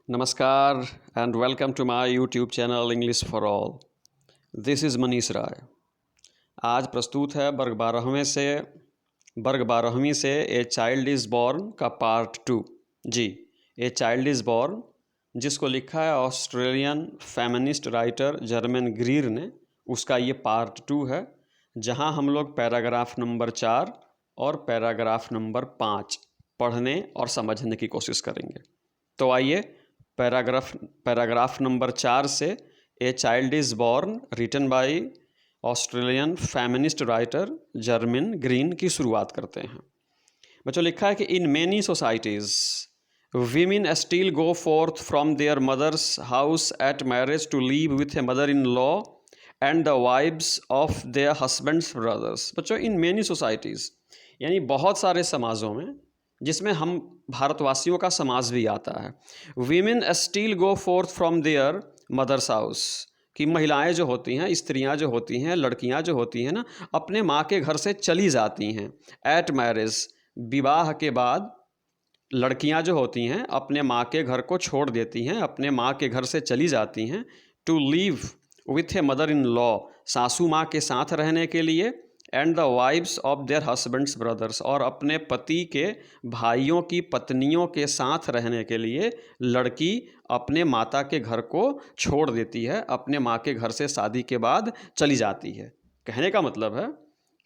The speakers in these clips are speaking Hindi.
नमस्कार and welcome to my YouTube channel English for all. This is Manish Rai. आज प्रस्तुत है वर्ग 12वीं से ए चाइल्ड इज़ बॉर्न का पार्ट 2। जी, ए चाइल्ड इज़ बॉर्न, जिसको लिखा है Australian feminist writer Germaine Greer ने, उसका ये पार्ट 2 है, जहां हम लोग पैराग्राफ नंबर 4 और पैराग्राफ नंबर 5 पढ़ने और समझने की कोशिश करेंगे। तो आइए पैराग्राफ नंबर 4 से a child is born written by Australian feminist writer Germaine Greer की शुरुआत करते हैं। बच्चों, लिखा है कि in many societies women still go forth from their mother's house at marriage to live with a mother-in-law and the wives of their husband's brothers। बच्चों, इन मेनी सोसाइटीज़ यानी बहुत सारे समाजों में, जिसमें हम भारतवासियों का समाज भी आता है, women still go forth from their mothers house, कि महिलाएं जो होती हैं, स्त्रियां जो होती हैं, लड़कियां जो होती हैं ना, अपने माँ के घर से चली जाती हैं। एट मैरिज, विवाह के बाद लड़कियां जो होती हैं अपने माँ के घर को छोड़ देती हैं, अपने माँ के घर से चली जाती हैं। To live with a mother in law, सासू माँ के साथ रहने के लिए। And the wives of their husbands brothers, और अपने पति के भाइयों की पत्नियों के साथ रहने के लिए लड़की अपने माता के घर को छोड़ देती है, अपने माँ के घर से शादी के बाद चली जाती है। कहने का मतलब है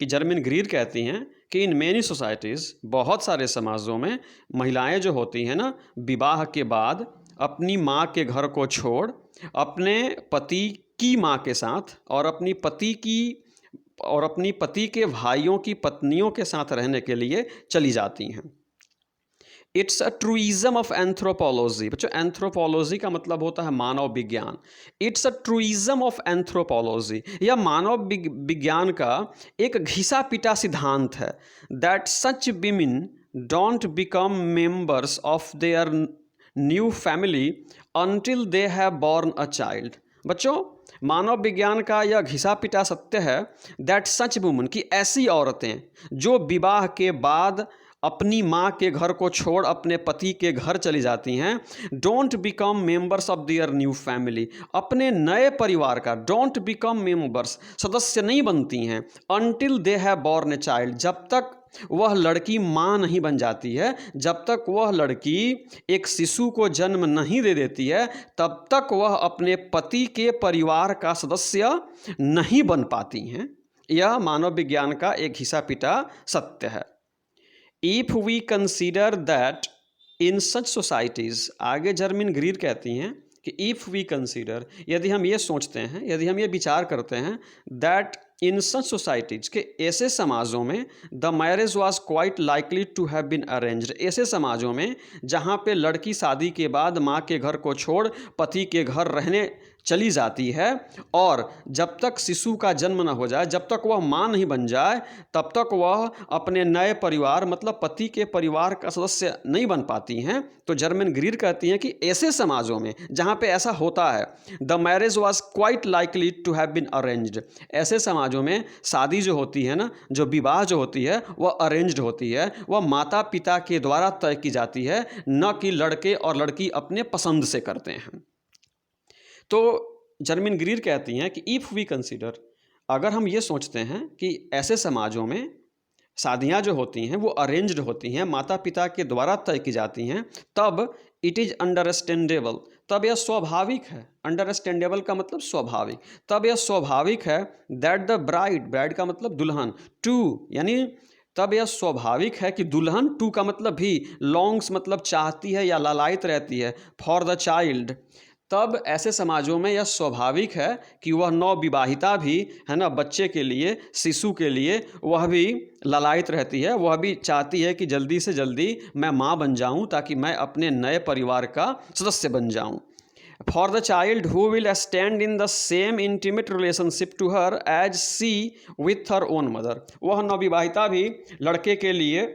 कि जर्मन ग्रीर कहती हैं कि इन मेनी सोसाइटीज़, बहुत सारे समाजों में महिलाएं जो होती हैं ना, विवाह के बाद अपनी माँ के घर को छोड़ अपने पति की माँ के साथ और अपनी पति के भाइयों की पत्नियों के साथ रहने के लिए चली जाती हैं। It's a truism of anthropology. बच्चों, एंथ्रोपोलॉजी का मतलब होता है मानव विज्ञान। It's a truism of anthropology, यह मानव विज्ञान का एक घिसा पिटा सिद्धांत है। That such women don't become members of their new family until they have borne a child. बच्चों, मानव विज्ञान का यह घिसा पिटा सत्य है, दैट सच वुमन, कि ऐसी औरतें जो विवाह के बाद अपनी माँ के घर को छोड़ अपने पति के घर चली जाती हैं, don't become members of their new family, अपने नए परिवार का डोंट बिकम मेंबर्स, सदस्य नहीं बनती हैं, until they have born a child, जब तक वह लड़की माँ नहीं बन जाती है, जब तक वह लड़की एक शिशु को जन्म नहीं दे देती है, तब तक वह अपने पति के परिवार का सदस्य नहीं बन पाती हैं। यह मानव विज्ञान का एक घिसा पिटा सत्य है। If we consider that in such societies, आगे जर्मन ग्रीर कहती हैं कि इफ़ वी कंसीडर, यदि हम ये सोचते हैं, यदि हम ये विचार करते हैं, दैट इन सच सोसाइटीज़, के ऐसे समाजों में the marriage was quite likely to have been arranged, ऐसे समाजों में जहाँ पे लड़की शादी के बाद माँ के घर को छोड़ पति के घर रहने चली जाती है, और जब तक शिशु का जन्म न हो जाए, जब तक वह माँ नहीं बन जाए, तब तक वह अपने नए परिवार मतलब पति के परिवार का सदस्य नहीं बन पाती हैं। तो जर्मन ग्रीर कहती हैं कि ऐसे समाजों में जहाँ पे ऐसा होता है, the marriage was quite likely to have been arranged, ऐसे समाजों में शादी जो होती है ना, जो विवाह जो होती है, वह अरेंज्ड होती है, वह माता पिता के द्वारा तय की जाती है, न कि लड़के और लड़की अपने पसंद से करते हैं। तो जर्मन ग्रीर कहती हैं कि इफ़ वी कंसीडर, अगर हम ये सोचते हैं कि ऐसे समाजों में शादियां जो होती हैं वो अरेंज्ड होती हैं, माता पिता के द्वारा तय की जाती हैं, तब इट इज़ अंडरस्टैंडेबल, तब यह स्वाभाविक है। अंडरस्टैंडेबल का मतलब स्वाभाविक, तब यह स्वाभाविक है दैट द ब्राइड का मतलब दुल्हन, टू यानी तब यह स्वाभाविक है कि दुल्हन, टू का मतलब भी, लॉन्ग्स मतलब चाहती है या लालायित रहती है, फॉर द चाइल्ड, तब ऐसे समाजों में यह स्वाभाविक है कि वह नवविवाहिता भी है ना, बच्चे के लिए, शिशु के लिए वह भी लालायित रहती है, वह भी चाहती है कि जल्दी से जल्दी मैं माँ बन जाऊँ ताकि मैं अपने नए परिवार का सदस्य बन जाऊँ। For the child who will stand in the same intimate relationship to her as she with her own mother, वह नवविवाहिता भी लड़के के लिए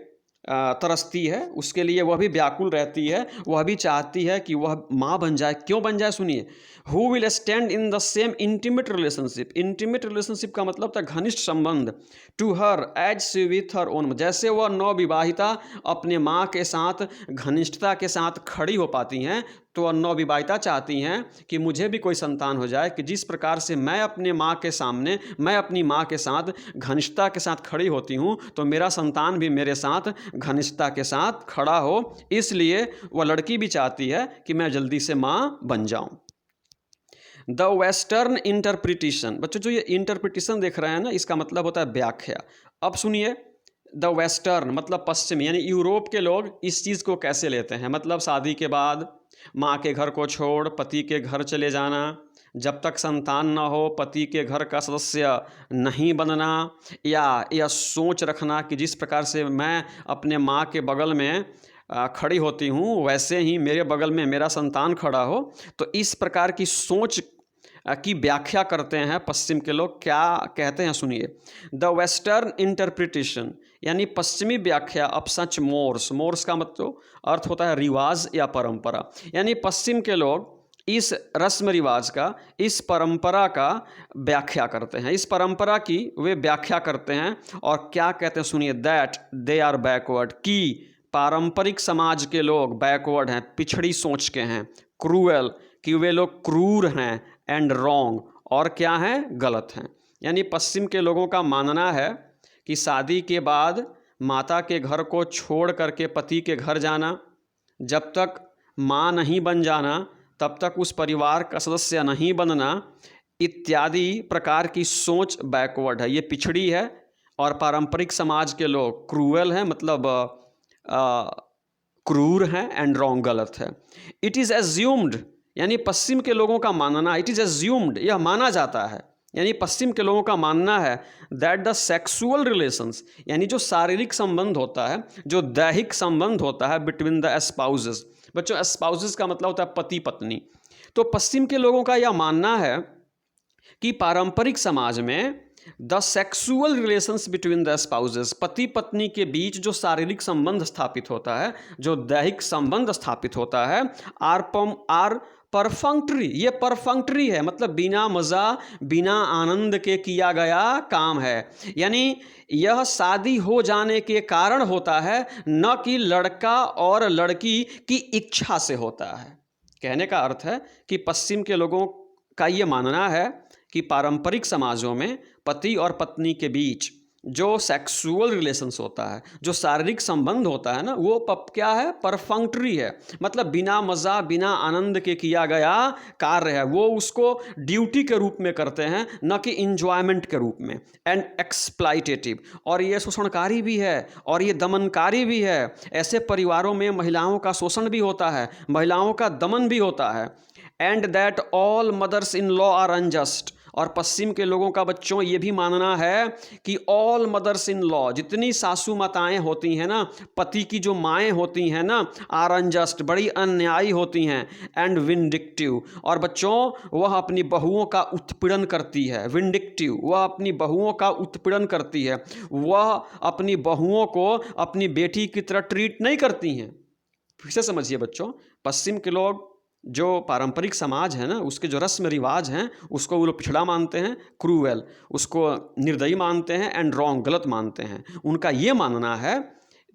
तरसती है, उसके लिए वह भी व्याकुल रहती है, वह भी चाहती है कि वह माँ बन जाए। क्यों बन जाए, सुनिए। Who will stand in the same intimate relationship, intimate relationship का मतलब था घनिष्ठ संबंध, to her as she with her own, जैसे वह नवविवाहिता अपने माँ के साथ घनिष्ठता के साथ खड़ी हो पाती हैं, तो नवविवाहिता चाहती हैं कि मुझे भी कोई संतान हो जाए कि जिस प्रकार से मैं अपने माँ के सामने, मैं अपनी माँ के साथ घनिष्ठता के साथ खड़ी होती हूँ, तो मेरा संतान भी मेरे साथ घनिष्ठता के साथ खड़ा हो। इसलिए वह लड़की भी चाहती है कि मैं जल्दी से माँ बन जाऊँ। द वेस्टर्न इंटरप्रिटेशन, बच्चों जो ये इंटरप्रिटेशन देख रहे हैं ना, इसका मतलब होता है व्याख्या। अब सुनिए, द वेस्टर्न मतलब पश्चिम, यानी यूरोप के लोग इस चीज़ को कैसे लेते हैं। मतलब शादी के बाद माँ के घर को छोड़ पति के घर चले जाना, जब तक संतान न हो पति के घर का सदस्य नहीं बनना, या यह सोच रखना कि जिस प्रकार से मैं अपने माँ के बगल में खड़ी होती हूँ वैसे ही मेरे बगल में मेरा संतान खड़ा हो। तो इस प्रकार की सोच की व्याख्या करते हैं पश्चिम के लोग। क्या कहते हैं सुनिए, द वेस्टर्न इंटरप्रिटेशन यानी पश्चिमी व्याख्या ऑफ सच मोर्स, मोर्स का मतलब अर्थ होता है रिवाज या परंपरा, यानी पश्चिम के लोग इस रस्म रिवाज का, इस परंपरा का व्याख्या करते हैं, इस परंपरा की वे व्याख्या करते हैं। और क्या कहते हैं सुनिए, दैट दे आर बैकवर्ड, की पारंपरिक समाज के लोग बैकवर्ड हैं, पिछड़ी सोच के हैं, क्रूएल कि वे लोग क्रूर हैं, एंड रॉन्ग और क्या हैं, गलत हैं। यानी पश्चिम के लोगों का मानना है कि शादी के बाद माता के घर को छोड़ करके पति के घर जाना, जब तक माँ नहीं बन जाना तब तक उस परिवार का सदस्य नहीं बनना, इत्यादि प्रकार की सोच बैकवर्ड है, ये पिछड़ी है। और पारंपरिक समाज के लोग क्रूएल हैं, मतलब क्रूर हैं, एंड रॉन्ग गलत है। इट इज़ एज्यूम्ड, यानी पश्चिम के लोगों का मानना, इट इज़ एज्यूम्ड यह माना जाता है, यानी पश्चिम के लोगों का मानना है दैट द सेक्सुअल रिलेशंस, यानी जो शारीरिक संबंध होता है, जो दैहिक संबंध होता है बिटवीन द स्पाउसेस। बच्चों स्पाउसेस का मतलब होता है पति पत्नी। तो पश्चिम के लोगों का यह मानना है कि पारंपरिक समाज में the sexual relations between the spouses, पति पत्नी के बीच जो शारीरिक संबंध स्थापित होता है, जो दैहिक संबंध स्थापित होता है, आर परफंक्टरी, ये परफंक्टरी है, मतलब बिना मज़ा बिना आनंद के किया गया काम है। यानी यह शादी हो जाने के कारण होता है, न कि लड़का और लड़की की इच्छा से होता है। कहने का अर्थ है कि पश्चिम के लोगों का ये मानना है कि पारंपरिक समाजों में पति और पत्नी के बीच जो सेक्सुअल रिलेशंस होता है, जो शारीरिक संबंध होता है ना, वो क्या है, परफंक्टरी है, मतलब बिना मज़ा बिना आनंद के किया गया कार्य है। वो उसको ड्यूटी के रूप में करते हैं, न कि इंजॉयमेंट के रूप में। एंड एक्सप्लॉइटेटिव, और ये शोषणकारी भी है और ये दमनकारी भी है। ऐसे परिवारों में महिलाओं का शोषण भी होता है, महिलाओं का दमन भी होता है। And that all mothers in law are unjust, और पश्चिम के लोगों का बच्चों ये भी मानना है कि ऑल मदर्स इन लॉ, जितनी सासू माताएं होती हैं ना, पति की जो माएँ होती हैं ना, आर अनजस्ट, बड़ी अन्यायी होती हैं। एंड विंडिक्टिव, और बच्चों वह अपनी बहुओं का उत्पीड़न करती है। विंडिक्टिव, वह अपनी बहुओं का उत्पीड़न करती है, वह अपनी बहुओं को अपनी बेटी की तरह ट्रीट नहीं करती हैं। फिर से समझिए बच्चों, पश्चिम के लोग जो पारंपरिक समाज है ना, उसके जो रस्म रिवाज हैं उसको वो लोग पिछड़ा मानते हैं, क्रूएल, उसको निर्दयी मानते हैं, एंड रॉन्ग गलत मानते हैं। उनका ये मानना है,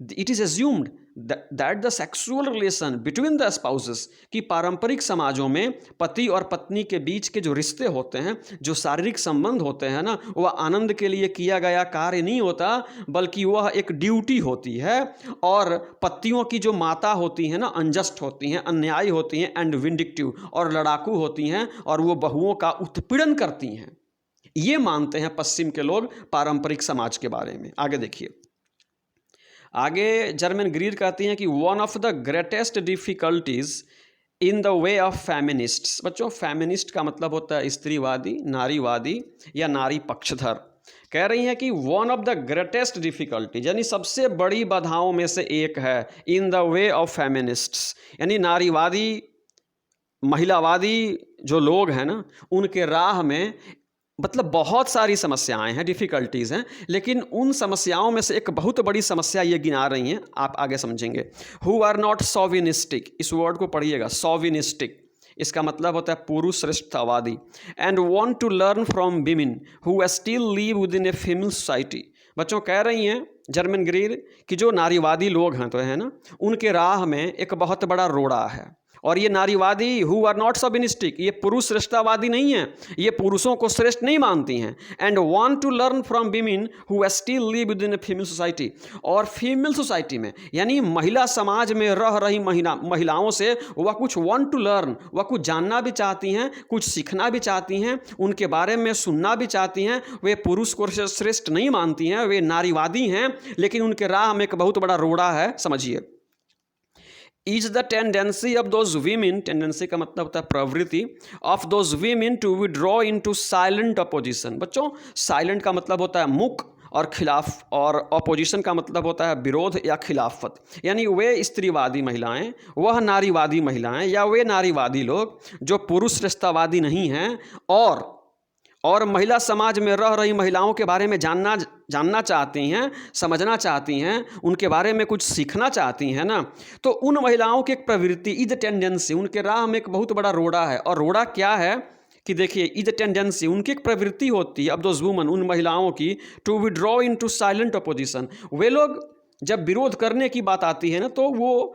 it is assumed that the sexual relation between the spouses, कि पारंपरिक समाजों में पति और पत्नी के बीच के जो रिश्ते होते हैं, जो शारीरिक संबंध होते हैं ना, वह आनंद के लिए किया गया कार्य नहीं होता, बल्कि वह एक ड्यूटी होती है। और पत्नियों की जो माता होती हैं ना, अनजस्ट होती हैं, अन्यायी होती हैं, एंड विंडिक्टिव, और लड़ाकू होती हैं, और वो बहुओं का उत्पीड़न करती हैं। ये मानते हैं पश्चिम के लोग पारंपरिक समाज के बारे में। आगे देखिए, आगे जर्मन ग्रीर कहती हैं कि one of the greatest difficulties in the way of feminists. बच्चों फेमिनिस्ट का मतलब होता है स्त्रीवादी, नारीवादी या नारी पक्षधर। कह रही हैं कि one of the greatest difficulty, यानी सबसे बड़ी बाधाओं में से एक है, in the way of feminists, यानी नारीवादी महिलावादी जो लोग हैं ना, उनके राह में मतलब बहुत सारी समस्याएं हैं, डिफ़िकल्टीज़ हैं, लेकिन उन समस्याओं में से एक बहुत बड़ी समस्या ये गिना रही हैं, आप आगे समझेंगे। हु आर नॉट सोविनिस्टिक, इस वर्ड को पढ़िएगा, सोविनिस्टिक, इसका मतलब होता है पुरुष श्रेष्ठतावादी। And want to learn from women who still live with in a female society. बच्चों कह रही हैं जर्मन ग्रीर कि जो नारीवादी लोग हैं तो है ना, उनके राह में एक बहुत बड़ा रोड़ा है, और ये नारीवादी हु आर नॉट सबइनिस्टिक, ये पुरुष श्रेष्ठतावादी नहीं है, ये पुरुषों को श्रेष्ठ नहीं मानती हैं। And want to learn from women who still live with in a female society, और फीमेल सोसाइटी में यानी महिला समाज में रह रही महिलाओं से वह कुछ वांट टू लर्न, वह कुछ जानना भी चाहती हैं, कुछ सीखना भी चाहती हैं, उनके बारे में सुनना भी चाहती हैं। वे पुरुष को श्रेष्ठ नहीं मानती हैं, वे नारीवादी हैं, लेकिन उनके राह में एक बहुत बड़ा रोड़ा है। समझिए, is the tendency of those women, tendency का मतलब होता है प्रवृत्ति, of those women to withdraw into silent opposition. बच्चों, साइलेंट का मतलब होता है मुक, और खिलाफ, और अपोजिशन का मतलब होता है विरोध या खिलाफत। यानी वे स्त्रीवादी महिलाएं, वह नारीवादी महिलाएं, या वे नारीवादी लोग जो पुरुष श्रेष्ठतावादी नहीं हैं और महिला समाज में रह रही महिलाओं के बारे में जानना चाहती हैं, समझना चाहती हैं, उनके बारे में कुछ सीखना चाहती हैं ना, तो उन महिलाओं की एक प्रवृत्ति, इज टेंडेंसी, उनके राह में एक बहुत बड़ा रोड़ा है। और रोड़ा क्या है कि देखिए, इज टेंडेंसी, उनकी एक प्रवृत्ति होती है, अब दोज वुमन, उन महिलाओं की, to withdraw into silent opposition. वे लोग जब विरोध करने की बात आती है ना, तो वो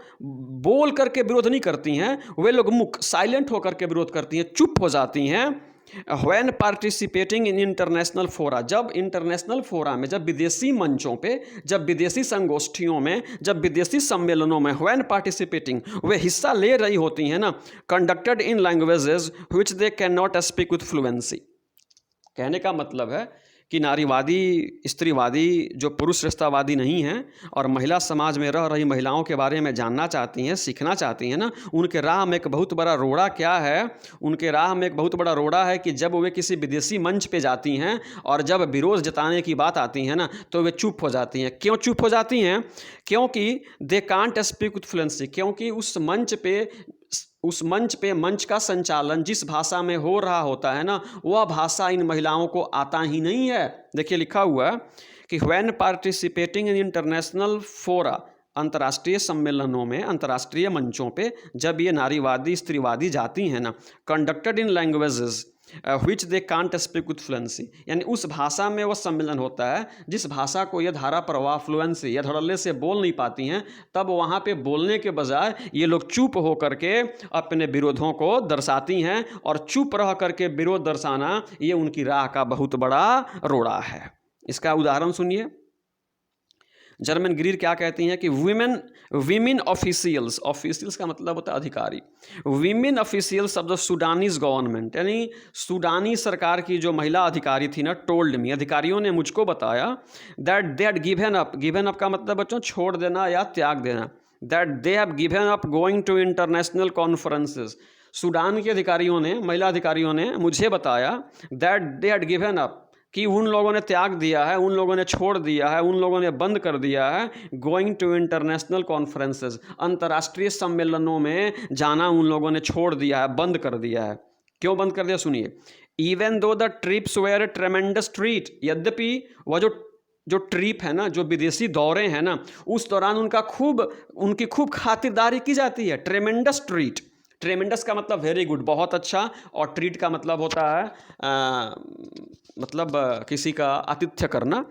बोल करके विरोध नहीं करती हैं, वे लोग मुक, साइलेंट होकर के विरोध करती हैं, चुप हो जाती हैं। When participating in international fora, जब इंटरनेशनल फोरा में, जब विदेशी मंचों पे, जब विदेशी संगोष्ठियों में, जब विदेशी सम्मेलनों में, when participating, वे हिस्सा ले रही होती हैं ना, conducted in languages which they cannot speak with fluency। कहने का मतलब है कि नारीवादी, स्त्रीवादी जो पुरुष श्रेष्ठतावादी नहीं हैं और महिला समाज में रह रही महिलाओं के बारे में जानना चाहती हैं, सीखना चाहती हैं ना, उनके राह में एक बहुत बड़ा रोड़ा क्या है, उनके राह में एक बहुत बड़ा रोड़ा है कि जब वे किसी विदेशी मंच पे जाती हैं और जब विरोध जताने की बात आती है ना, तो वे चुप हो जाती हैं। क्यों चुप हो जाती हैं? क्योंकि they can't speak with fluency, क्योंकि उस मंच पे मंच का संचालन जिस भाषा में हो रहा होता है ना, वह भाषा इन महिलाओं को आता ही नहीं है। देखिए, लिखा हुआ है कि व्हेन पार्टिसिपेटिंग इन इंटरनेशनल फोरा, अंतर्राष्ट्रीय सम्मेलनों में, अंतर्राष्ट्रीय मंचों पे जब ये नारीवादी, स्त्रीवादी जाती हैं ना, conducted in languages which they can't speak with fluency, यानी उस भाषा में वह सम्मेलन होता है जिस भाषा को यह धारा प्रवाह, फ्लुएंसी या धड़ल्ले से बोल नहीं पाती हैं, तब वहाँ पे बोलने के बजाय ये लोग चुप हो करके अपने विरोधों को दर्शाती हैं, और चुप रह करके विरोध दर्शाना ये उनकी राह का बहुत बड़ा रोड़ा है। इसका उदाहरण सुनिए। जर्मन ग्रीर क्या कहती हैं कि वीमेन ऑफिशियल्स, ऑफिशियल्स का मतलब होता है अधिकारी, women officials of the Sudanese government, यानी सूडानी सरकार की जो महिला अधिकारी थी ना, टोल्ड मी, अधिकारियों ने मुझको बताया, that they had given up का मतलब बच्चों छोड़ देना या त्याग देना, that they have given up going to international conferences. Sudan के अधिकारियों ने, महिला अधिकारियों ने मुझे बताया that they had given up, कि उन लोगों ने त्याग दिया है, उन लोगों ने छोड़ दिया है, उन लोगों ने बंद कर दिया है गोइंग टू इंटरनेशनल कॉन्फ्रेंसेस, अंतर्राष्ट्रीय सम्मेलनों में जाना उन लोगों ने छोड़ दिया है, बंद कर दिया है। क्यों बंद कर दिया? सुनिए। Even though the trips were tremendous treat, यद्यपि वह जो ट्रिप है ना, जो विदेशी दौरे हैं ना, उस दौरान उनकी खूब खातिरदारी की जाती है। ट्रेमेंडस ट्रीट, ट्रेमेंडस का मतलब वेरी गुड, बहुत अच्छा, और ट्रीट का मतलब होता है किसी का आतिथ्य करना।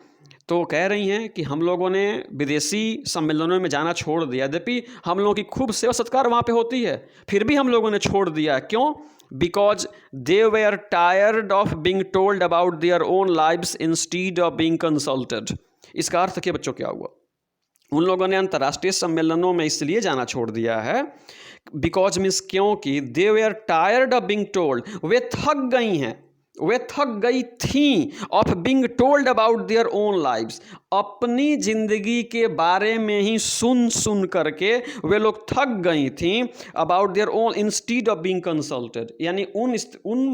तो कह रही हैं कि हम लोगों ने विदेशी सम्मेलनों में जाना छोड़ दिया, यद्यपि हम लोगों की खूब सेवा सत्कार वहाँ पे होती है, फिर भी हम लोगों ने छोड़ दिया। क्यों? Because they were tired of being told about their own lives instead of being consulted. इसका अर्थ क्या बच्चों क्या हुआ? उन लोगों ने अंतर्राष्ट्रीय सम्मेलनों में इसलिए जाना छोड़ दिया है, बिकॉज मीन्स क्योंकि they were tired of being told, वे थक गई हैं, वे थक गई थी, of being told about their own lives, अपनी जिंदगी के बारे में ही सुन करके वे लोग थक गई थी, about their own instead of being consulted, यानी उन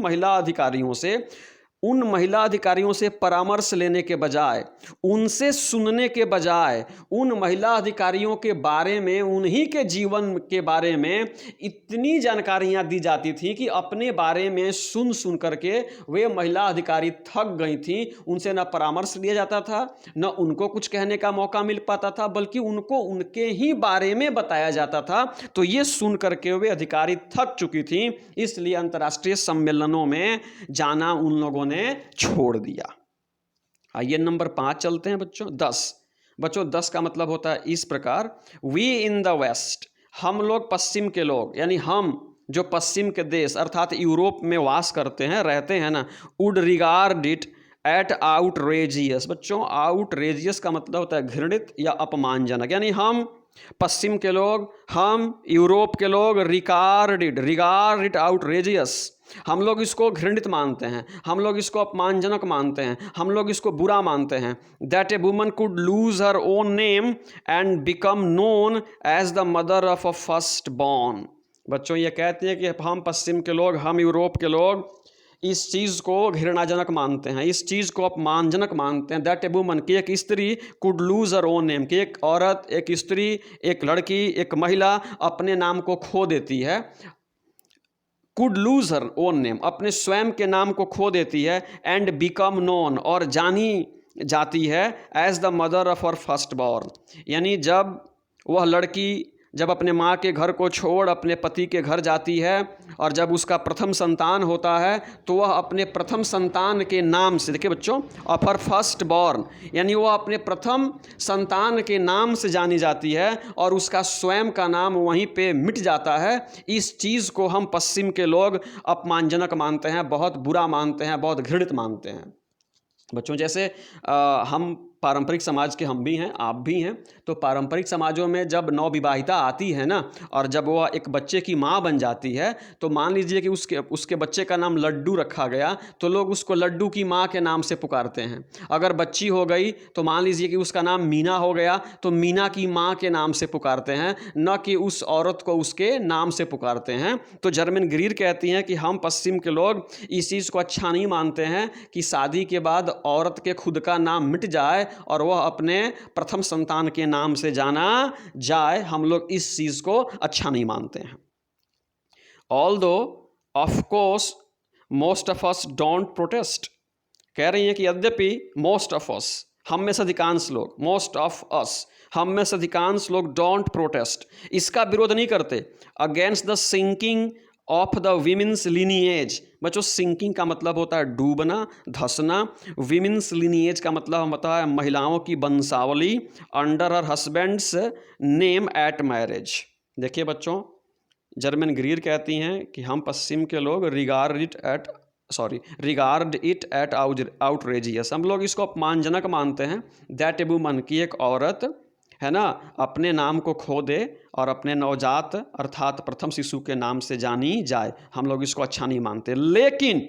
महिला अधिकारियों से परामर्श लेने के बजाय, उनसे सुनने के बजाय, उन महिला अधिकारियों के बारे में, उन्हीं के जीवन के बारे में इतनी जानकारियां दी जाती थी कि अपने बारे में सुन करके वे महिला अधिकारी थक गई थी। उनसे न परामर्श लिया जाता था, न उनको कुछ कहने का मौका मिल पाता था, बल्कि उनको उनके ही बारे में बताया जाता था। तो ये सुन करके वे अधिकारी थक चुकी थी, इसलिए अंतर्राष्ट्रीय सम्मेलनों में जाना उन लोगों ने छोड़ दिया। आइए नंबर 5 चलते हैं बच्चों। 10 का मतलब होता है इस प्रकार, वी इन द वेस्ट हम लोग पश्चिम के लोग, यानी हम जो पश्चिम के देश अर्थात यूरोप में वास करते हैं, रहते हैं ना, would regard it at outrageous. बच्चों, आउटरेजियस का मतलब होता है घृणित या अपमानजनक, यानी हम पश्चिम के लोग, हम यूरोप के लोग रिगार्ड इट आउटरेजियस, हम लोग इसको घृणित मानते हैं, हम लोग इसको अपमानजनक मानते हैं, हम लोग इसको बुरा मानते हैं। That a woman could lose her own name and become known as the mother of a first born. बच्चों, ये कहते हैं कि हम पश्चिम के लोग, हम यूरोप के लोग इस चीज़ को घृणाजनक मानते हैं, इस चीज़ को अपमानजनक मानते हैं। दैट ए वुमन, कि एक स्त्री could lose her own name, कि एक औरत, एक स्त्री, एक लड़की, एक महिला अपने नाम को खो देती है। Could lose her own name, अपने स्वयं के नाम को खो देती है। एंड बिकम नोन, और जानी जाती है as the mother of her first born, यानी जब वह लड़की जब अपने माँ के घर को छोड़ अपने पति के घर जाती है और जब उसका प्रथम संतान होता है तो वह अपने प्रथम संतान के नाम से, देखिए बच्चों, ऑफ हर फर्स्ट बॉर्न, यानी वह अपने प्रथम संतान के नाम से जानी जाती है और उसका स्वयं का नाम वहीं पे मिट जाता है। इस चीज़ को हम पश्चिम के लोग अपमानजनक मानते हैं, बहुत बुरा मानते हैं, बहुत घृणित मानते हैं। बच्चों, जैसे हम पारंपरिक समाज के हम भी हैं, आप भी हैं, तो पारंपरिक समाजों में जब नवविवाहिता आती है ना और जब वह एक बच्चे की माँ बन जाती है तो मान लीजिए कि उसके बच्चे का नाम लड्डू रखा गया तो लोग उसको लड्डू की माँ के नाम से पुकारते हैं। अगर बच्ची हो गई तो मान लीजिए कि उसका नाम मीना हो गया तो मीना की माँ के नाम से पुकारते हैं, न कि उस औरत को उसके नाम से पुकारते हैं। तो जर्मन ग्रीर कहती हैं कि हम पश्चिम के लोग इस चीज़ को अच्छा नहीं मानते हैं कि शादी के बाद औरत के खुद का नाम मिट जाए और वह अपने प्रथम संतान के नाम से जाना जाए। हम लोग इस चीज़ को अच्छा नहीं मानते हैं। Although of course most of us don't protest, कह रही हैं कि यद्यपि मोस्ट ऑफ अस, हम में से अधिकांश लोग, मोस्ट ऑफ अस, हम में से अधिकांश लोग डोंट प्रोटेस्ट, इसका विरोध नहीं करते, against the sinking of the women's lineage. बच्चों, सिंकिंग का मतलब होता है डूबना, धंसना। वीमेंस लिनिएज का मतलब होता है महिलाओं की वंशावली, under her husband's name at marriage. देखिए बच्चों, जर्मन ग्रीर कहती हैं कि हम पश्चिम के लोग रिगार्ड इट एट आउटरेजियस, हम लोग इसको अपमानजनक मानते हैं। दैट ए वुमन, की एक औरत है ना अपने नाम को खो दे और अपने नवजात अर्थात प्रथम शिशु के नाम से जानी जाए, हम लोग इसको अच्छा नहीं मानते। लेकिन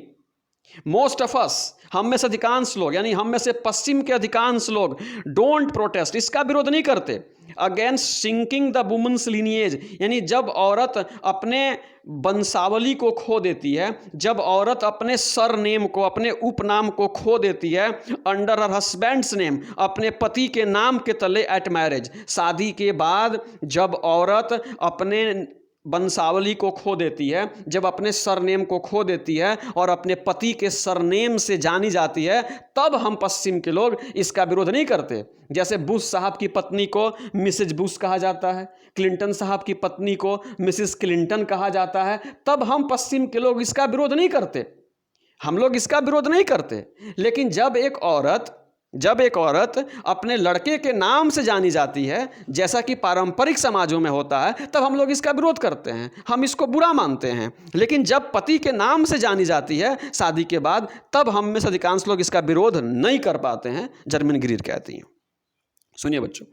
मोस्ट ऑफ अस, हम में से अधिकांश लोग, यानी हम में से पश्चिम के अधिकांश लोग डोंट प्रोटेस्ट, इसका विरोध नहीं करते, against sinking the women's lineage, यानी जब औरत अपने वंशावली को खो देती है, जब औरत अपने सरनेम को, अपने उपनाम को खो देती है, अंडर हर हस्बैंड्स नेम, अपने पति के नाम के तले एट मैरिज, शादी के बाद जब औरत अपने वंशावली को खो देती है, जब अपने सरनेम को खो देती है और अपने पति के सरनेम से जानी जाती है, तब हम पश्चिम के लोग इसका विरोध नहीं करते। जैसे बुश साहब की पत्नी को मिसेज बुश कहा जाता है, क्लिंटन साहब की पत्नी को मिसेस क्लिंटन कहा जाता है, तब हम पश्चिम के लोग इसका विरोध नहीं करते, हम लोग इसका विरोध नहीं करते। लेकिन जब एक औरत अपने लड़के के नाम से जानी जाती है, जैसा कि पारंपरिक समाजों में होता है, तब हम लोग इसका विरोध करते हैं, हम इसको बुरा मानते हैं। लेकिन जब पति के नाम से जानी जाती है शादी के बाद, तब हम में से अधिकांश लोग इसका विरोध नहीं कर पाते हैं, जर्मन ग्रीर कहती हैं। सुनिए बच्चों,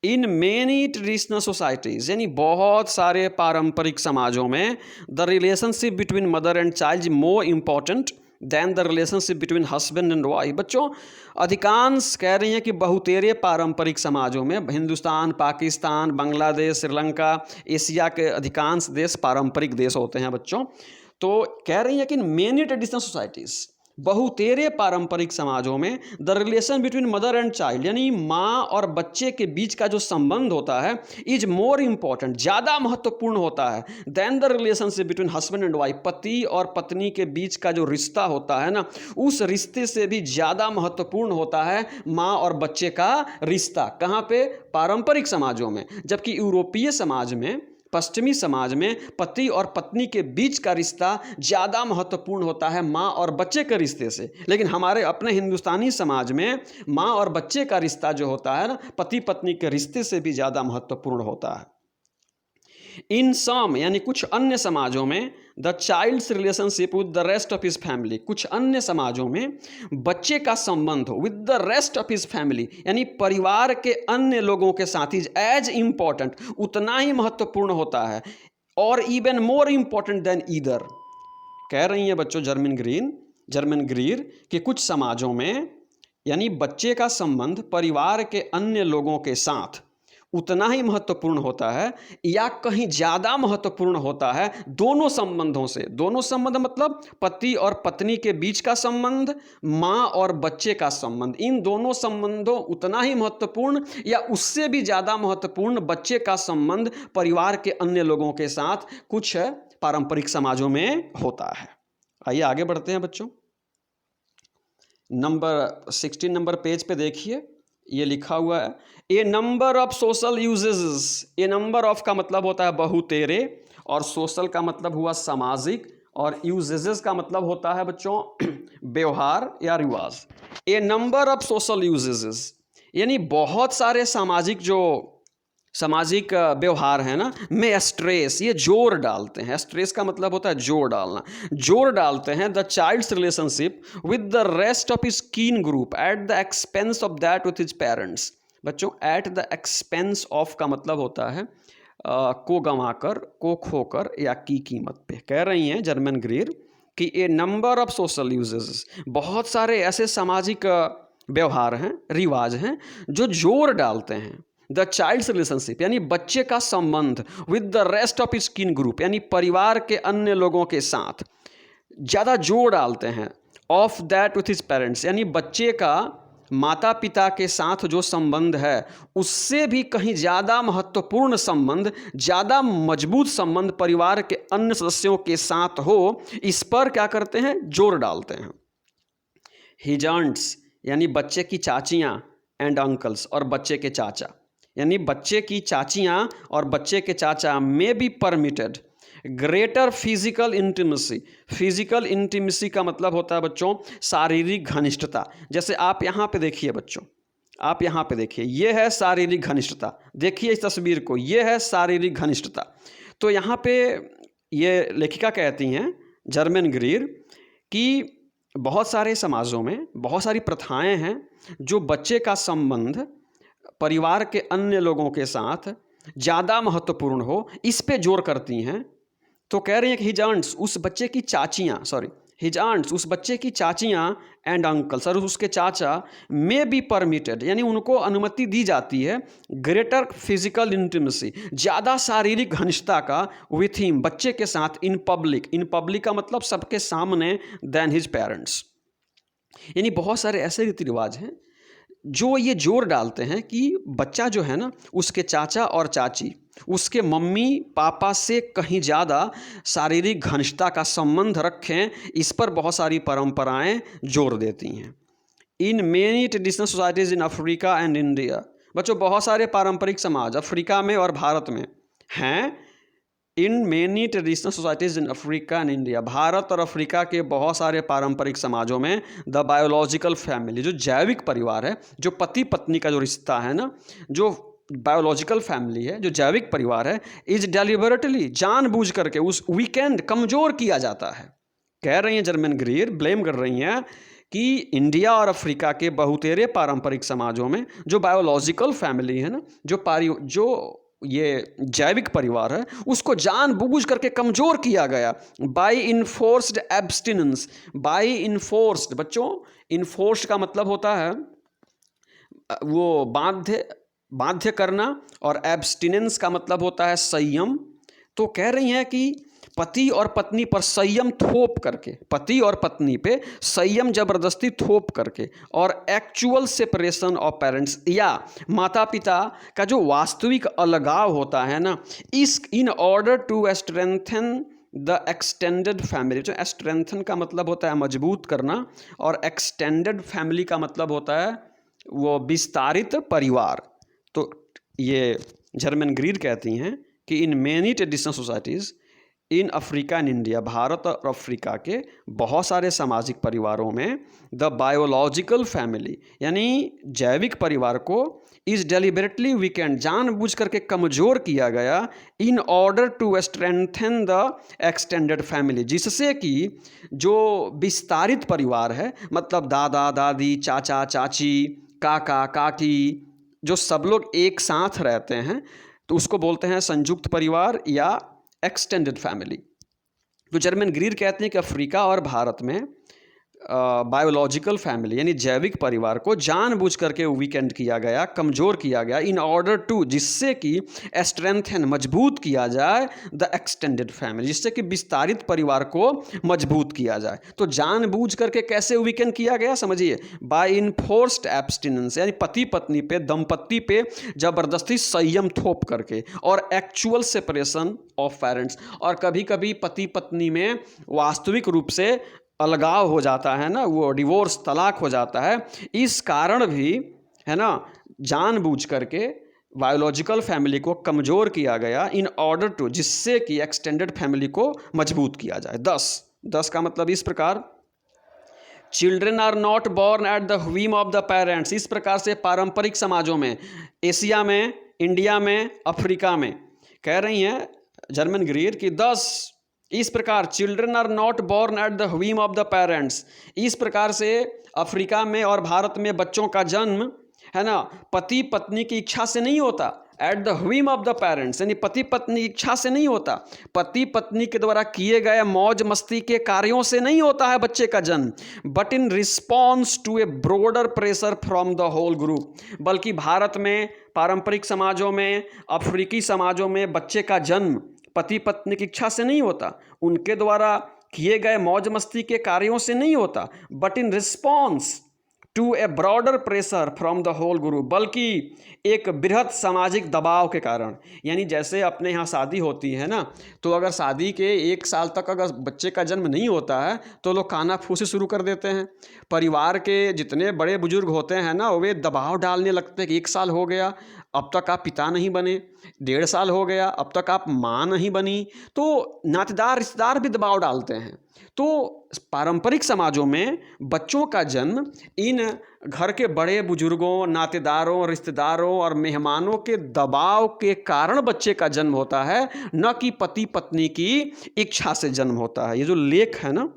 इन मेनी ट्रेडिशनल सोसाइटीज़, यानी बहुत सारे पारंपरिक समाजों में, the relationship between mother and child is more important than the relationship between husband and wife. बच्चों, अधिकांश कह रही हैं कि बहुतेरे पारंपरिक समाजों में, हिंदुस्तान, पाकिस्तान, बांग्लादेश, श्रीलंका, एशिया के अधिकांश देश पारंपरिक देश होते हैं बच्चों, तो कह रही हैं कि इन मेनी ट्रेडिशनल सोसाइटीज़, बहुतेरे पारंपरिक समाजों में, the relation between mother and child, यानी माँ और बच्चे के बीच का जो संबंध होता है, इज मोर इम्पॉर्टेंट, ज़्यादा महत्वपूर्ण होता है, than the relationship between husband and wife, पति और पत्नी के बीच का जो रिश्ता होता है ना, उस रिश्ते से भी ज़्यादा महत्वपूर्ण होता है माँ और बच्चे का रिश्ता। कहाँ पे? पारंपरिक समाजों में। जबकि यूरोपीय समाज में, पश्चिमी समाज में पति और पत्नी के बीच का रिश्ता ज़्यादा महत्वपूर्ण होता है माँ और बच्चे के रिश्ते से। लेकिन हमारे अपने हिंदुस्तानी समाज में माँ और बच्चे का रिश्ता जो होता है ना, पति पत्नी के रिश्ते से भी ज़्यादा महत्वपूर्ण होता है। इन सम यानी कुछ अन्य समाजों में the child's relationship with the rest of his family, कुछ अन्य समाजों में बच्चे का संबंध with the rest of his family यानी परिवार के अन्य लोगों के साथ इज एज इम्पॉर्टेंट, उतना ही महत्वपूर्ण होता है, और even more important than either. कह रही हैं बच्चों जर्मन ग्रीर कि कुछ समाजों में यानी बच्चे का संबंध परिवार के अन्य लोगों के साथ उतना ही महत्वपूर्ण होता है या कहीं ज़्यादा महत्वपूर्ण होता है दोनों संबंधों से। दोनों संबंध मतलब पति और पत्नी के बीच का संबंध, माँ और बच्चे का संबंध, इन दोनों संबंधों उतना ही महत्वपूर्ण या उससे भी ज़्यादा महत्वपूर्ण बच्चे का संबंध परिवार के अन्य लोगों के साथ कुछ पारंपरिक समाजों में होता है। आइए आगे बढ़ते हैं बच्चों। नंबर 16 नंबर पेज पे देखिए, ये लिखा हुआ है a number of social usages. A number of का मतलब होता है बहुतेरे, और सोशल का मतलब हुआ सामाजिक, और यूजेस का मतलब होता है बच्चों व्यवहार या रिवाज। ए नंबर ऑफ सोशल यूजेस यानी बहुत सारे सामाजिक व्यवहार है ना, में स्ट्रेस, ये जोर डालते हैं। स्ट्रेस का मतलब होता है जोर डालना, जोर डालते हैं the child's relationship with the rest of his kin group at the expense of that with his parents. बच्चों एट द एक्सपेंस ऑफ का मतलब होता है को गंवाकर, को खोकर या की कीमत पे। कह रही हैं जर्मन ग्रीर कि ए नंबर ऑफ सोशल यूजेस, बहुत सारे ऐसे सामाजिक व्यवहार हैं, रिवाज हैं जो जोर डालते हैं द चाइल्ड्स रिलेशनशिप यानी बच्चे का संबंध with the rest of his kin group यानी परिवार के अन्य लोगों के साथ ज़्यादा जोर डालते हैं, of that with his parents यानी बच्चे का माता पिता के साथ जो संबंध है उससे भी कहीं ज़्यादा महत्वपूर्ण संबंध, ज़्यादा मजबूत संबंध परिवार के अन्य सदस्यों के साथ हो, इस पर क्या करते हैं, जोर डालते हैं। हिज आंट्स यानी बच्चे की चाचियाँ, एंड अंकल्स और बच्चे के चाचा यानी बच्चे की चाचियाँ और बच्चे के चाचा में be permitted greater physical intimacy. Physical intimacy का मतलब होता है बच्चों शारीरिक घनिष्ठता। जैसे आप यहाँ पे देखिए बच्चों, आप यहाँ पे देखिए, ये है शारीरिक घनिष्ठता, देखिए इस तस्वीर को, ये है शारीरिक घनिष्ठता। तो यहाँ पे ये लेखिका कहती हैं जर्मन ग्रीर कि बहुत सारे समाजों में बहुत सारी प्रथाएं हैं जो बच्चे का संबंध परिवार के अन्य लोगों के साथ ज़्यादा महत्वपूर्ण हो, इस पे जोर करती हैं। तो कह रही हैं कि हिज आंट्स उस बच्चे की चाचियाँ, हिज आंट्स उस बच्चे की चाचियाँ, एंड अंकल्स और उसके चाचा में बी परमिटेड यानी उनको अनुमति दी जाती है ग्रेटर फिजिकल इंटीमेसी ज़्यादा शारीरिक घनिष्ठता का विथ हिम बच्चे के साथ इन पब्लिक का मतलब सबके सामने देन हिज पेरेंट्स। यानी बहुत सारे ऐसे रीति रिवाज हैं जो ये जोर डालते हैं कि बच्चा जो है ना उसके चाचा और चाची, उसके मम्मी पापा से कहीं ज़्यादा शारीरिक घनिष्ठता का संबंध रखें, इस पर बहुत सारी परंपराएं जोर देती हैं। In many traditional societies in Africa and India. बच्चों बहुत सारे पारंपरिक समाज अफ्रीका में और भारत में हैं। In many traditional societies in Africa and India, Bharat और अफ्रीका के बहुत सारे पारंपरिक समाजों में द बायोलॉजिकल फैमिली जो जैविक परिवार है, जो पति पत्नी का जो रिश्ता है ना, जो बायोलॉजिकल फैमिली है, जो जैविक परिवार है, इज डेलिबरेटली जानबूझ करके उस वीकेंड कमज़ोर किया जाता है। कह रही हैं जर्मन ग्रीर, ब्लेम कर रही हैं कि इंडिया और अफ्रीका के बहुतेरे पारंपरिक समाजों में जो बायोलॉजिकल फैमिली है ना, जो ये जैविक परिवार है, उसको जानबूझ करके कमज़ोर किया गया by enforced abstinence. By enforced, बच्चों इन्फोर्स्ड का मतलब होता है वो बाध्य करना, और एब्स्टिनेंस का मतलब होता है संयम। तो कह रही हैं कि पति और पत्नी पर संयम थोप करके, पति और पत्नी पे संयम जबरदस्ती थोप करके, और एक्चुअल सेपरेशन ऑफ पेरेंट्स या माता पिता का जो वास्तविक अलगाव होता है ना, इस in order to strengthen the extended family. जो स्ट्रेंथन का मतलब होता है मजबूत करना, और एक्सटेंडेड फैमिली का मतलब होता है वो विस्तारित परिवार। तो ये जर्मन ग्रीड कहती हैं कि in many traditional societies in Africa and India, Bharat और अफ्रीका के बहुत सारे सामाजिक परिवारों में द बायोलॉजिकल फैमिली यानी जैविक परिवार को इज डेलिबरेटली वीकेंड, जानबूझ करके कमज़ोर किया गया, in order to strengthen the extended family, जिससे कि जो विस्तारित परिवार है, मतलब दादा दादी, चाचा चाची, काका काकी, जो सब लोग एक साथ रहते हैं, तो उसको बोलते हैं संयुक्त परिवार या एक्सटेंडेड फैमिली। तो जर्मन ग्रीर कहते हैं कि अफ्रीका और भारत में बायोलॉजिकल फैमिली यानी जैविक परिवार को जानबूझ करके वीकेंड किया गया, कमज़ोर किया गया, इन ऑर्डर टू, जिससे कि स्ट्रेंथन, मजबूत किया जाए, द एक्सटेंडेड फैमिली, जिससे कि विस्तारित परिवार को मजबूत किया जाए। तो जानबूझ करके कैसे वीकेंड किया गया, समझिए, बाय इनफोर्स्ड एब्स्टिनेंस, यानी पति पत्नी पे, दंपत्ति पे ज़बरदस्ती संयम थोप करके, और एक्चुअल सेपरेशन ऑफ पेरेंट्स, और कभी कभी पति पत्नी में वास्तविक रूप से अलगाव हो जाता है ना, वो डिवोर्स, तलाक हो जाता है, इस कारण भी, है ना, जानबूझ करके बायोलॉजिकल फैमिली को कमज़ोर किया गया, इन ऑर्डर टू, जिससे कि एक्सटेंडेड फैमिली को मजबूत किया जाए। 10 का मतलब इस प्रकार, children are not born at the whim of the parents, इस प्रकार से पारंपरिक समाजों में, एशिया में, इंडिया में, अफ्रीका में, कह रही हैं जर्मन ग्रीर की 10 इस प्रकार, children are not born at the whim of the parents, इस प्रकार से अफ्रीका में और भारत में बच्चों का जन्म, है ना, पति पत्नी की इच्छा से नहीं होता, at the whim of the parents, यानी पति पत्नी की इच्छा से नहीं होता, पति पत्नी के द्वारा किए गए मौज मस्ती के कार्यों से नहीं होता है बच्चे का जन्म, but in response to a broader pressure from the whole group, बल्कि भारत में, पारंपरिक समाजों में, अफ्रीकी समाजों में बच्चे का जन्म पति पत्नी की इच्छा से नहीं होता, उनके द्वारा किए गए मौज मस्ती के कार्यों से नहीं होता, but in response to a broader pressure from the whole group, बल्कि एक बृहद सामाजिक दबाव के कारण, यानी जैसे अपने यहाँ शादी होती है ना, तो अगर शादी के 1 साल तक अगर बच्चे का जन्म नहीं होता है तो लोग काना फूसी शुरू कर देते हैं, परिवार के जितने बड़े बुजुर्ग होते हैं ना, वे दबाव डालने लगते हैं कि 1 साल हो गया अब तक आप पिता नहीं बने, 1.5 साल हो गया अब तक आप माँ नहीं बनी, तो नातेदार रिश्तेदार भी दबाव डालते हैं। तो पारंपरिक समाजों में बच्चों का जन्म इन घर के बड़े बुजुर्गों, नातेदारों, रिश्तेदारों और मेहमानों के दबाव के कारण बच्चे का जन्म होता है, न कि पति पत्नी की इच्छा से जन्म होता है। ये जो लेख है ना,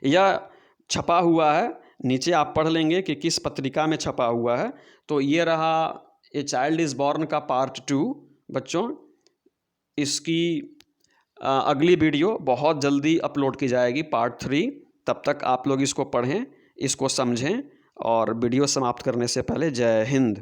यह छपा हुआ है, नीचे आप पढ़ लेंगे कि किस पत्रिका में छपा हुआ है। तो ये रहा ए चाइल्ड इज़ बॉर्न का पार्ट 2। बच्चों, इसकी अगली वीडियो बहुत जल्दी अपलोड की जाएगी, पार्ट 3। तब तक आप लोग इसको पढ़ें, इसको समझें, और वीडियो समाप्त करने से पहले जय हिंद।